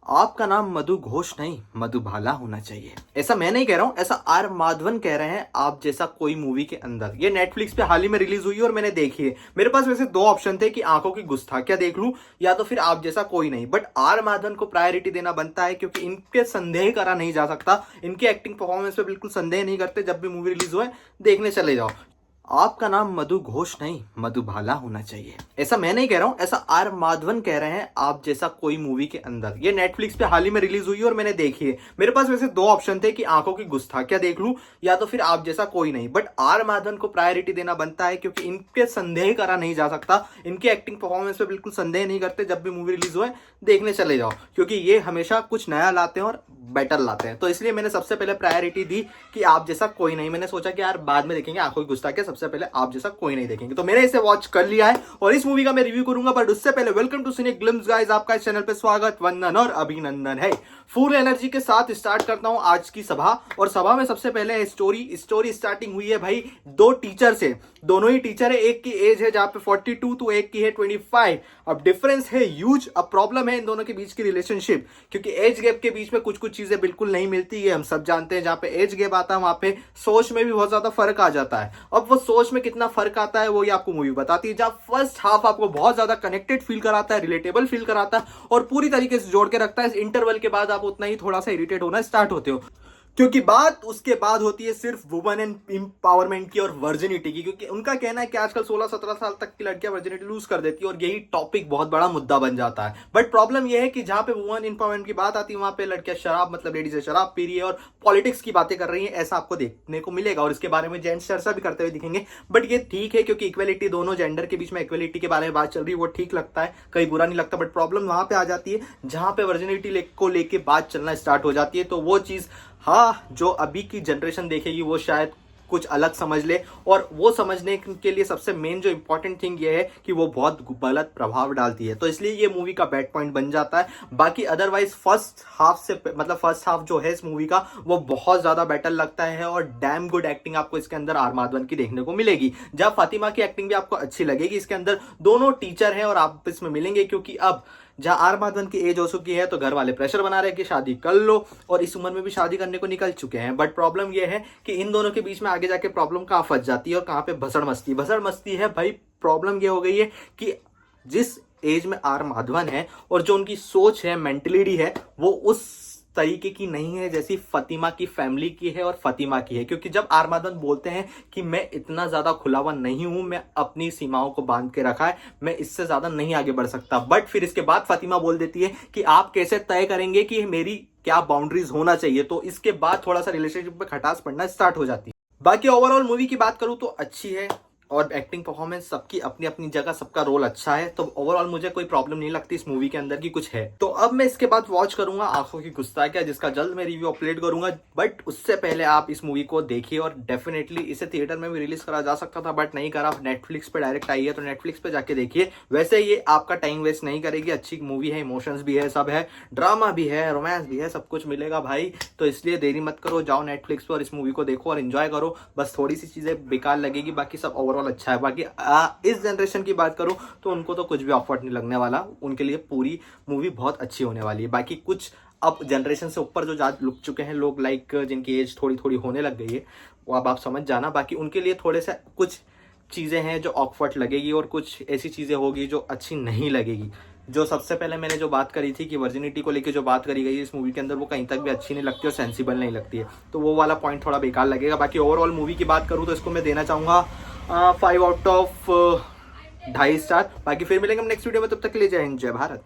आपका नाम मधु घोष नहीं मधुबाला होना चाहिए। ऐसा मैं नहीं कह रहा हूं, ऐसा आर माधवन कह रहे हैं आप जैसा कोई मूवी के अंदर। ये नेटफ्लिक्स पे हाल ही में रिलीज हुई है और मैंने देखी है। मेरे पास वैसे दो ऑप्शन थे कि आंखों की गुस्ताखियां देख लूं या तो फिर आप जैसा कोई नहीं, बट आर माधवन को प्रायोरिटी देना बनता है क्योंकि इनके संदेह करा नहीं जा सकता। इनके एक्टिंग परफॉर्मेंस पे बिल्कुल संदेह नहीं करते। जब भी मूवी रिलीज हुए देखने चले जाओ। आपका नाम मधु घोष नहीं मधुबाला होना चाहिए। ऐसा मैं नहीं कह रहा हूं, ऐसा आर माधवन कह रहे हैं आप जैसा कोई मूवी के अंदर। ये नेटफ्लिक्स पे हाल ही में रिलीज हुई है और मैंने देखी है। मेरे पास वैसे दो ऑप्शन थे कि आंखों की गुस्ताखियां देख लूं या तो फिर आप जैसा कोई नहीं, बट आर माधवन को प्रायोरिटी देना बनता है क्योंकि इनके संदेह करा नहीं जा सकता। इनके एक्टिंग परफॉर्मेंस पे बिल्कुल संदेह नहीं करते। जब भी मूवी रिलीज हुए देखने चले जाओ, क्योंकि ये हमेशा कुछ नया लाते हैं और बेटर लाते हैं। तो इसलिए मैंने सबसे पहले प्रायोरिटी दी कि आप जैसा कोई नहीं। मैंने सोचा कि यार बाद में देखेंगे आंखों की गुस्ताखियां, सबसे पहले आप जैसा कोई नहीं देखेंगे। तो मैंने इसे वॉच कर लिया है और इस मूवी का मैं रिव्यू करूंगा, बट उससे पहले welcome to Cine Glimpse guys. आपका इस चैनल पे स्वागत, वंदन और अभिनंदन है। फुल एनर्जी के साथ स्टार्ट करता हूं आज की सभा। और सभा में सबसे पहले स्टोरी स्टार्टिंग हुई है भाई दो टीचर से। दोनों ही टीचर है, एक की एज है जहां पे 42 तो एक की है 25। अब डिफरेंस है ह्यूज। अब प्रॉब्लम है इन दोनों के बीच की रिलेशनशिप, क्योंकि एज गैप के बीच में कुछ कुछ चीजें बिल्कुल नहीं मिलती है। हम सब जानते हैं जहां पे एज गैप आता है वहां पे सोच में भी बहुत ज्यादा फर्क आ जाता है। अब वो सोच में कितना फर्क आता है वो ये आपको मूवी बताती है। जहां फर्स्ट हाफ आपको बहुत ज्यादा कनेक्टेड फील कराता है, रिलेटेबल फील कराता है और पूरी तरीके से जोड़ के रखता है। इस इंटरवल के बाद आप उतना ही थोड़ा सा इरिटेट होना स्टार्ट होते हो, क्योंकि बात उसके बाद होती है सिर्फ वुमेन एंड एम्पावरमेंट की और वर्जिनिटी की। क्योंकि उनका कहना है कि आजकल 16-17 साल तक की लड़कियां वर्जिनिटी लूज कर देती है और यही टॉपिक बहुत बड़ा मुद्दा बन जाता है। बट प्रॉब्लम यह है कि जहां पे वुमेन एम्पावरमेंट की बात आती है वहां पे लड़कियां शराब, मतलब लेडीज शराब पी रही है और पॉलिटिक्स की बातें कर रही है, ऐसा आपको देखने को मिलेगा। और इसके बारे में जेंट्स चर्चा भी करते हुए दिखेंगे। बट ये ठीक है क्योंकि इक्वेलिटी, दोनों जेंडर के बीच में इक्वेलिटी के बारे में बात चल रही है, वो ठीक लगता है, कहीं बुरा नहीं लगता। बट प्रॉब्लम वहां पे आ जाती है जहां पे वर्जिनिटी को लेके बात चलना स्टार्ट हो जाती है। तो वो चीज जो अभी की जनरेशन देखेगी वो शायद कुछ अलग समझ ले, और वो समझने के लिए सबसे मेन जो इंपॉर्टेंट थिंग ये है कि वो बहुत गलत प्रभाव डालती है। तो इसलिए ये मूवी का बैड पॉइंट बन जाता है। बाकी अदरवाइज फर्स्ट हाफ जो है इस मूवी का वो बहुत ज्यादा बेटर लगता है और डैम गुड एक्टिंग आपको इसके अंदर आर माधवन की देखने को मिलेगी। जहां फातिमा की एक्टिंग भी आपको अच्छी लगेगी। इसके अंदर दोनों टीचर हैं और आप इसमें मिलेंगे, क्योंकि अब जहां आर माधवन की एज हो चुकी है तो घर वाले प्रेशर बना रहे हैं कि शादी कर लो, और इस उम्र में भी शादी करने को निकल चुके हैं। बट प्रॉब्लम यह है कि इन दोनों के बीच में आगे जाके प्रॉब्लम कहां फंस जाती है और कहां पे भसड़ मस्ती है भाई। प्रॉब्लम यह हो गई है कि जिस एज में आर माधवन है और जो उनकी सोच है, मेंटलिटी है, वो उस तरीके की नहीं है जैसी फातिमा की फैमिली की है और फातिमा की है। क्योंकि जब आर माधवन बोलते हैं कि मैं इतना ज्यादा खुला हुआ नहीं हूं, मैं अपनी सीमाओं को बांध के रखा है, मैं इससे ज्यादा नहीं आगे बढ़ सकता। बट फिर इसके बाद फातिमा बोल देती है कि आप कैसे तय करेंगे कि मेरी क्या बाउंड्रीज होना चाहिए। तो इसके बाद थोड़ा सा रिलेशनशिप में खटास पड़ना स्टार्ट हो जाती है। बाकी ओवरऑल मूवी की बात करूं तो अच्छी है और एक्टिंग परफॉर्मेंस सबकी अपनी अपनी जगह, सबका रोल अच्छा है। तो ओवरऑल मुझे कोई प्रॉब्लम नहीं लगती इस मूवी के अंदर की कुछ है। तो अब मैं इसके बाद वॉच करूंगा आंखों की गुस्ताखियां, जिसका जल्द मैं रिव्यू अपलोड करूंगा। बट उससे पहले आप इस मूवी को देखिए, और डेफिनेटली इसे थिएटर में भी रिलीज करा जा सकता था बट नहीं करा। नेटफ्लिक्स पे डायरेक्ट आई है तो नेटफ्लिक्स पे जाके देखिए। वैसे ये आपका टाइम वेस्ट नहीं करेगी, अच्छी मूवी है, इमोशंस भी है, सब है, ड्रामा भी है, रोमांस भी है, सब कुछ मिलेगा भाई। तो इसलिए देरी मत करो, जाओ नेटफ्लिक्स पर इस मूवी को देखो और एंजॉय करो। बस थोड़ी सी चीजें बेकार लगेगी, बाकी सब ओवरऑल अच्छा है। बाकी इस जनरेशन की बात करूं तो उनको तो कुछ भी ऑफर्ड नहीं लगने वाला, उनके लिए पूरी मूवी बहुत अच्छी होने वाली है। बाकी कुछ अब जनरेशन से ऊपर जो जा लुक चुके हैं लोग, लाइक जिनकी एज थोड़ी थोड़ी होने लग गई है, वो अब आप समझ जाना। बाकी उनके लिए थोड़े से कुछ चीजें हैं जो ऑकवर्ड लगेगी और कुछ ऐसी चीजें होगी जो अच्छी नहीं लगेगी। जो सबसे पहले मैंने जो बात करी थी कि वर्जिनिटी को लेके जो बात करी गई है इस मूवी के अंदर, वो कहीं तक भी अच्छी नहीं लगती और सेंसिबल नहीं लगती है। तो वो वाला पॉइंट थोड़ा बेकार लगेगा। बाकी ओवरऑल मूवी की बात करूँ तो इसको मैं देना चाहूंगा 5 आउट ऑफ 2.5 स्टार। बाकी फिर मिलेंगे हम नेक्स्ट वीडियो में, तब तक के लिए जय हिंद, जय भारत।